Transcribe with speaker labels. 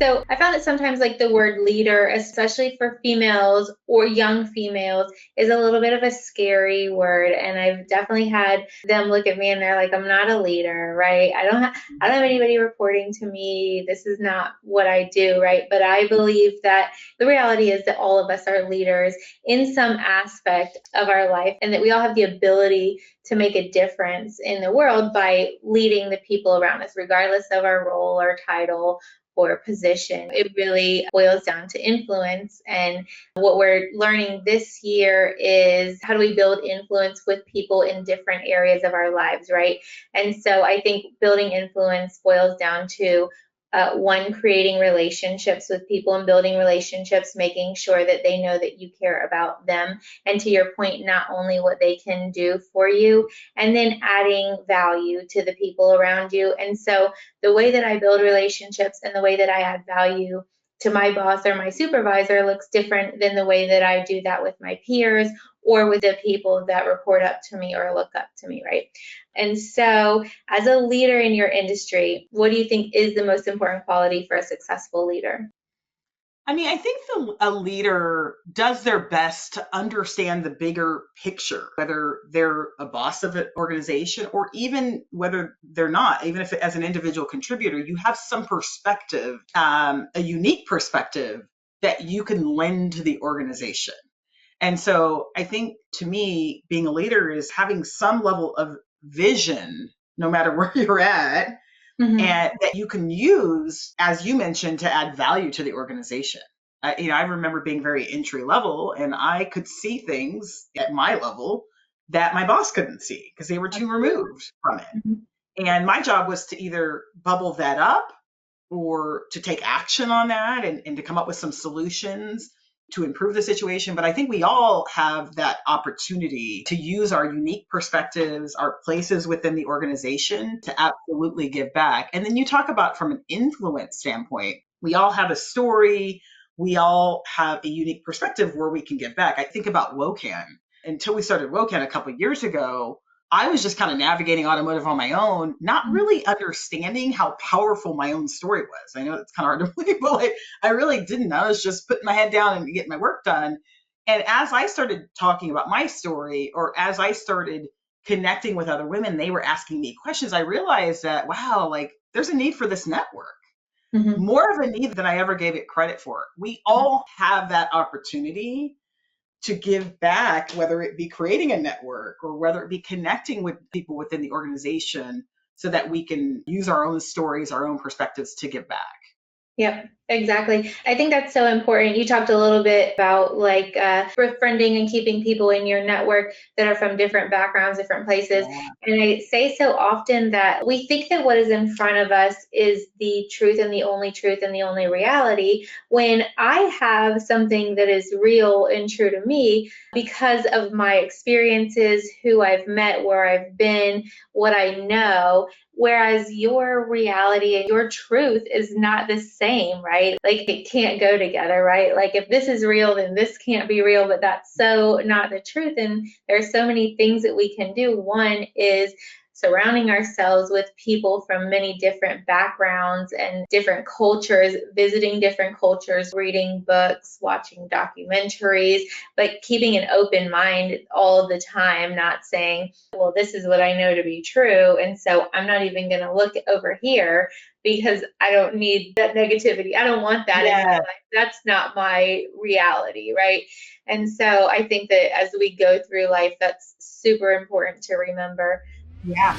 Speaker 1: So I found that sometimes like the word leader, especially for females or young females, is a little bit of a scary word. And I've definitely had them look at me and they're like, I'm not a leader, right? I don't have anybody reporting to me. This is not what I do, right? But I believe that the reality is that all of us are leaders in some aspect of our life, and that we all have the ability to make a difference in the world by leading the people around us, regardless of our role or title or position. It really boils down to influence. And what we're learning this year is how do we build influence with people in different areas of our lives, right? And so I think building influence boils down to one, creating relationships with people and building relationships, making sure that they know that you care about them. And to your point, not only what they can do for you, and then adding value to the people around you. And so the way that I build relationships and the way that I add value to my boss or my supervisor looks different than the way that I do that with my peers or with the people that report up to me or look up to me, right? And so, as a leader in your industry, what do you think is the most important quality for a successful leader?
Speaker 2: I mean, I think a leader does their best to understand the bigger picture, whether they're a boss of an organization or even whether they're not, even if as an individual contributor, you have some perspective, a unique perspective that you can lend to the organization. And so I think to me, being a leader is having some level of vision, no matter where you're at,
Speaker 1: Mm-hmm.
Speaker 2: and that you can use, as you mentioned, to add value to the organization. I remember being very entry level, and I could see things at my level that my boss couldn't see because they were too removed from it.
Speaker 1: Mhm.
Speaker 2: And my job was to either bubble that up or to take action on that and to come up with some solutions to improve the situation. But I think we all have that opportunity to use our unique perspectives, our places within the organization to absolutely give back. And then you talk about from an influence standpoint, we all have a story, we all have a unique perspective where we can give back. I think about WOCAN. Until we started WOCAN a couple of years ago, I was just kind of navigating automotive on my own, not really understanding how powerful my own story was. I know it's kind of hard to believe, but like, I really didn't. I was just putting my head down and getting my work done. And as I started talking about my story, or as I started connecting with other women, they were asking me questions. I realized that, wow, like there's a need for this network,
Speaker 1: Mhm.
Speaker 2: more of a need than I ever gave it credit for. We all have that opportunity to give back, whether it be creating a network or whether it be connecting with people within the organization so that we can use our own stories, our own perspectives to give back.
Speaker 1: Yep, exactly. I think that's so important. You talked a little bit about like befriending and keeping people in your network that are from different backgrounds, different places.
Speaker 2: Yeah.
Speaker 1: And I say so often that we think that what is in front of us is the truth and the only reality, when I have something that is real and true to me because of my experiences, who I've met, where I've been, what I know. Whereas your reality and your truth is not the same, right? Like it can't go together, right? Like if this is real, then this can't be real, but that's so not the truth. And there's so many things that we can do. One is surrounding ourselves with people from many different backgrounds and different cultures, visiting different cultures, reading books, watching documentaries, but keeping an open mind all the time, not saying, well, this is what I know to be true. And so I'm not even going to look over here because I don't need that negativity. I don't want that in my
Speaker 2: Yeah.
Speaker 1: life. That's not my reality, right? And so I think that as we go through life, that's super important to remember.
Speaker 2: Yeah.